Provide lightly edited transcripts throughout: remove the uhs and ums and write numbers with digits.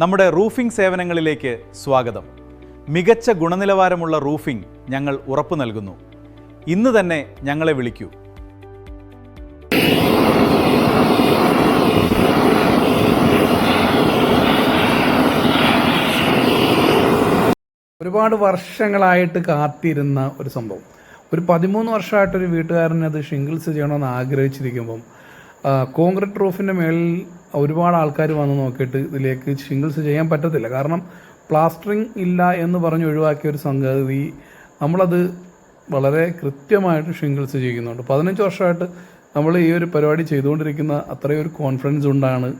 നമ്മുടെ റൂഫിംഗ് സേവനങ്ങളിലേക്ക് സ്വാഗതം. മികച്ച ഗുണനിലവാരമുള്ള റൂഫിംഗ് ഞങ്ങൾ ഉറപ്പു നൽകുന്നു. ഇന്ന് തന്നെ ഞങ്ങളെ വിളിക്കൂ. ഒരുപാട് വർഷങ്ങളായിട്ട് കാത്തിരുന്ന ഒരു സംഭവം. ഒരു 13 വർഷമായിട്ടൊരു വീട്ടുകാരൻ അത് ഷിംഗിൾസ് ചെയ്യണമെന്ന് ആഗ്രഹിച്ചിരിക്കുമ്പം കോൺക്രീറ്റ് റൂഫിൻ്റെ മേളിൽ ഒരുപാട് ആൾക്കാർ വന്ന് നോക്കിയിട്ട് ഇതിലേക്ക് ഷിംഗിൾസ് ചെയ്യാൻ പറ്റത്തില്ല. കാരണം പ്ലാസ്റ്ററിങ് ഇല്ല എന്ന് പറഞ്ഞ് ഒഴിവാക്കിയ ഒരു സംഗതി നമ്മളത് വളരെ കൃത്യമായിട്ട് ഷിംഗിൾസ് ചെയ്യുന്നുണ്ട്. 15 വർഷമായിട്ട് നമ്മൾ ഈ ഒരു പരിപാടി ചെയ്തുകൊണ്ടിരിക്കുന്ന അത്രയും ഒരു കോൺഫിഡൻസ് കൊണ്ടാണ്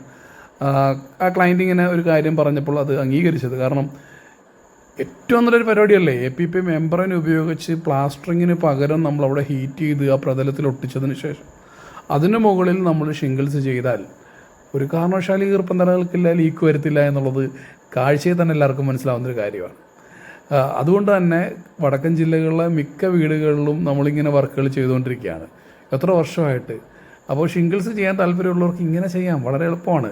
ആ ക്ലയൻറ്റ് ഇങ്ങനെ ഒരു കാര്യം പറഞ്ഞപ്പോൾ അത് അംഗീകരിച്ചത്. കാരണം ഏറ്റവും നല്ലൊരു പരിപാടിയല്ലേ APP മെമ്പറിനെ ഉപയോഗിച്ച് പ്ലാസ്റ്ററിങ്ങിന് പകരം നമ്മളവിടെ ഹീറ്റ് ചെയ്ത് ആ പ്രതലത്തിൽ ഒട്ടിച്ചതിന് ശേഷം അതിന് മുകളിൽ നമ്മൾ ഷിംഗിൾസ് ചെയ്താൽ ഒരു കാരണവശാലും ഈർപ്പം തലകൾക്കില്ല, ലീക്ക് വരുത്തില്ല എന്നുള്ളത് കാഴ്ചയിൽ തന്നെ എല്ലാവർക്കും മനസ്സിലാവുന്നൊരു കാര്യമാണ്. അതുകൊണ്ട് തന്നെ വടക്കൻ ജില്ലകളിലെ മിക്ക വീടുകളിലും നമ്മളിങ്ങനെ വർക്കുകൾ ചെയ്തുകൊണ്ടിരിക്കുകയാണ് എത്ര വർഷമായിട്ട്. അപ്പോൾ ഷിംഗിൾസ് ചെയ്യാൻ താല്പര്യമുള്ളവർക്ക് ഇങ്ങനെ ചെയ്യാം, വളരെ എളുപ്പമാണ്.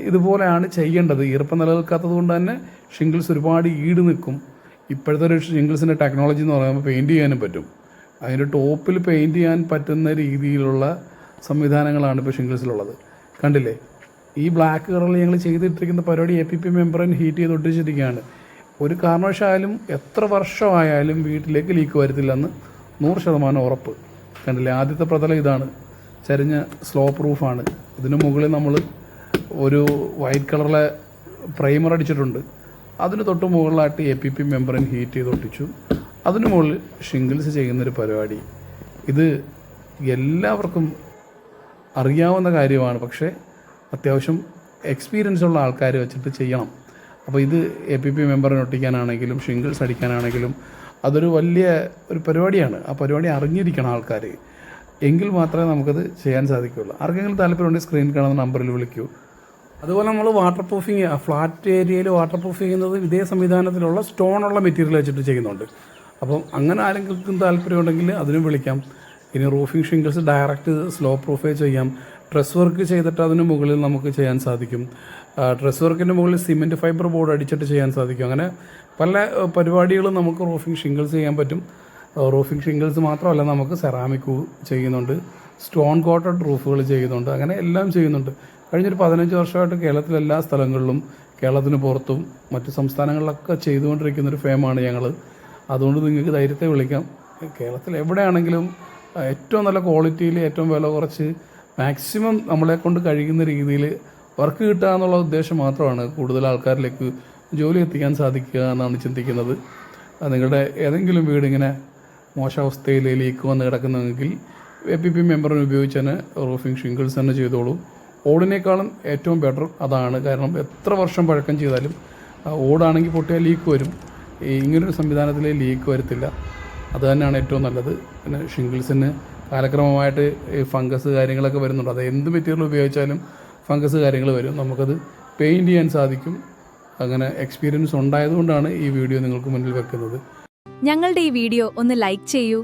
ഇതുപോലെയാണ് ചെയ്യേണ്ടത്. ഈർപ്പം നിലനിൽക്കാത്തത് കൊണ്ട് തന്നെ ഷിംഗിൾസ് ഒരുപാട് ഈട് നിൽക്കും. ഇപ്പോഴത്തെ ഒരു ഷിംഗിൾസിൻ്റെ ടെക്നോളജി എന്ന് പറയുമ്പോൾ പെയിൻറ്റ് ചെയ്യാനും പറ്റും. അതിൻ്റെ ടോപ്പിൽ പെയിൻറ്റ് ചെയ്യാൻ പറ്റുന്ന രീതിയിലുള്ള സംവിധാനങ്ങളാണ് ഇപ്പോൾ ഷിംഗിൾസിലുള്ളത്. കണ്ടില്ലേ, ഈ ബ്ലാക്ക് കളറിൽ ഞങ്ങൾ ചെയ്തിട്ടിരിക്കുന്ന പരിപാടി APP മെമ്പറിന് ഹീറ്റ് ചെയ്ത് ഒട്ടിച്ചിരിക്കുകയാണ്. ഒരു കാരണവശാലും എത്ര വർഷമായാലും വീട്ടിലേക്ക് ലീക്ക് വരത്തില്ലെന്ന് 100% ഉറപ്പ്. കണ്ടില്ലേ, ആദ്യത്തെ പ്രതലം ഇതാണ്, ചരിഞ്ഞ സ്ലോപ്പ് റൂഫാണ്. ഇതിന് മുകളിൽ നമ്മൾ ഒരു വൈറ്റ് കളറിലെ പ്രൈമർ അടിച്ചിട്ടുണ്ട്. അതിന് തൊട്ട് മുകളിലായിട്ട് APP മെമ്പറിന് ഹീറ്റ് ചെയ്ത് ഒട്ടിച്ചു. അതിന് മുകളിൽ ഷിംഗിൾസ് ചെയ്യുന്നൊരു പരിപാടി. ഇത് എല്ലാവർക്കും അറിയാവുന്ന കാര്യമാണ്, പക്ഷേ അത്യാവശ്യം എക്സ്പീരിയൻസ് ഉള്ള ആൾക്കാർ വെച്ചിട്ട് ചെയ്യണം. അപ്പോൾ ഇത് APP മെമ്പറിന് ഒട്ടിക്കാനാണെങ്കിലും ഷിംഗിൾസ് അടിക്കാനാണെങ്കിലും അതൊരു വലിയ ഒരു പരിപാടിയാണ്. ആ പരിപാടി അറിഞ്ഞിരിക്കണം ആൾക്കാർ, എങ്കിൽ മാത്രമേ നമുക്കത് ചെയ്യാൻ സാധിക്കുകയുള്ളൂ. ആർക്കെങ്കിലും താല്പര്യമുണ്ടെങ്കിൽ സ്ക്രീനിൽ കാണുന്ന നമ്പറിൽ വിളിക്കൂ. അതുപോലെ നമ്മൾ വാട്ടർ പ്രൂഫിങ്, ഫ്ലാറ്റ് ഏരിയയിൽ വാട്ടർ പ്രൂഫ് ചെയ്യുന്നത് ഇതേ സംവിധാനത്തിലുള്ള സ്റ്റോണുള്ള മെറ്റീരിയൽ വെച്ചിട്ട് ചെയ്യുന്നുണ്ട്. അപ്പം അങ്ങനെ ആരെങ്കിലും താല്പര്യമുണ്ടെങ്കിൽ അതിനും വിളിക്കാം. ഇനി റൂഫിംഗ് ഷിംഗിൾസ് ഡയറക്റ്റ് സ്ലോ പ്രൂഫേ ചെയ്യാം. ഡ്രസ് വർക്ക് ചെയ്തിട്ട് അതിന് മുകളിൽ നമുക്ക് ചെയ്യാൻ സാധിക്കും. ഡ്രസ് വർക്കിൻ്റെ മുകളിൽ സിമെൻറ്റ് ഫൈബർ ബോർഡ് അടിച്ചിട്ട് ചെയ്യാൻ സാധിക്കും. അങ്ങനെ പല പരിപാടികളും നമുക്ക് റൂഫിംഗ് ഷിംഗിൾസ് ചെയ്യാൻ പറ്റും. റൂഫിംഗ് ഷിംഗിൾസ് മാത്രമല്ല, നമുക്ക് സെറാമിക് ചെയ്യുന്നുണ്ട്, സ്റ്റോൺ കോട്ടഡ് റൂഫുകൾ ചെയ്യുന്നുണ്ട്, അങ്ങനെ എല്ലാം ചെയ്യുന്നുണ്ട്. കഴിഞ്ഞൊരു 15 വർഷമായിട്ട് കേരളത്തിലെ എല്ലാ സ്ഥലങ്ങളിലും, കേരളത്തിന് പുറത്തും മറ്റ് സംസ്ഥാനങ്ങളിലൊക്കെ ചെയ്തുകൊണ്ടിരിക്കുന്നൊരു ഫേമാണ് ഞങ്ങൾ. അതുകൊണ്ട് നിങ്ങൾക്ക് ധൈര്യത്തെ വിളിക്കാം. കേരളത്തിൽ എവിടെയാണെങ്കിലും ഏറ്റവും നല്ല ക്വാളിറ്റിയിൽ ഏറ്റവും വില കുറച്ച് മാക്സിമം നമ്മളെ കൊണ്ട് കഴിയുന്ന രീതിയിൽ വർക്ക് കിട്ടുക എന്നുള്ള ഉദ്ദേശം മാത്രമാണ് കൂടുതൽ ആൾക്കാരിലേക്ക് ജോലി എത്തിക്കാൻ സാധിക്കുക എന്നാണ് ചിന്തിക്കുന്നത്. നിങ്ങളുടെ ഏതെങ്കിലും വീടിങ്ങനെ മോശാവസ്ഥയിൽ ലീക്ക് വന്ന് കിടക്കുന്നെങ്കിൽ APP മെമ്പറിനെ ഉപയോഗിച്ച് തന്നെ റൂഫിംഗ് ഷിംഗിൾസ് തന്നെ ചെയ്തോളൂ. ഓടിനേക്കാളും ഏറ്റവും ബെറ്റർ അതാണ്. കാരണം എത്ര വർഷം പഴക്കം ചെയ്താലും ഓടാണെങ്കിൽ പൊട്ടിയാൽ ലീക്ക് വരും. ഇങ്ങനൊരു സംവിധാനത്തിൽ ലീക്ക് വരത്തില്ല. അത് തന്നെയാണ് ഏറ്റവും നല്ലത്. പിന്നെ ഷിംഗിൾസിന് കാലക്രമമായിട്ട് ഫംഗസ് കാര്യങ്ങളൊക്കെ വരുന്നുണ്ട്. അത് എന്ത് മെറ്റീരിയൽ ഉപയോഗിച്ചാലും ഫംഗസ് കാര്യങ്ങൾ വരും. നമുക്കത് പെയിൻറ്റ് ചെയ്യാൻ സാധിക്കും. അങ്ങനെ എക്സ്പീരിയൻസ് ഉണ്ടായതുകൊണ്ടാണ് ഈ വീഡിയോ നിങ്ങൾക്ക് മുന്നിൽ വെക്കുന്നത്. ഞങ്ങളുടെ ഈ വീഡിയോ ഒന്ന് ലൈക്ക് ചെയ്യൂ.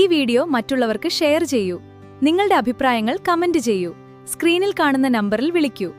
ഈ വീഡിയോ മറ്റുള്ളവർക്ക് ഷെയർ ചെയ്യൂ. നിങ്ങളുടെ അഭിപ്രായങ്ങൾ കമന്റ് ചെയ്യൂ. സ്ക്രീനിൽ കാണുന്ന നമ്പറിൽ വിളിക്കൂ.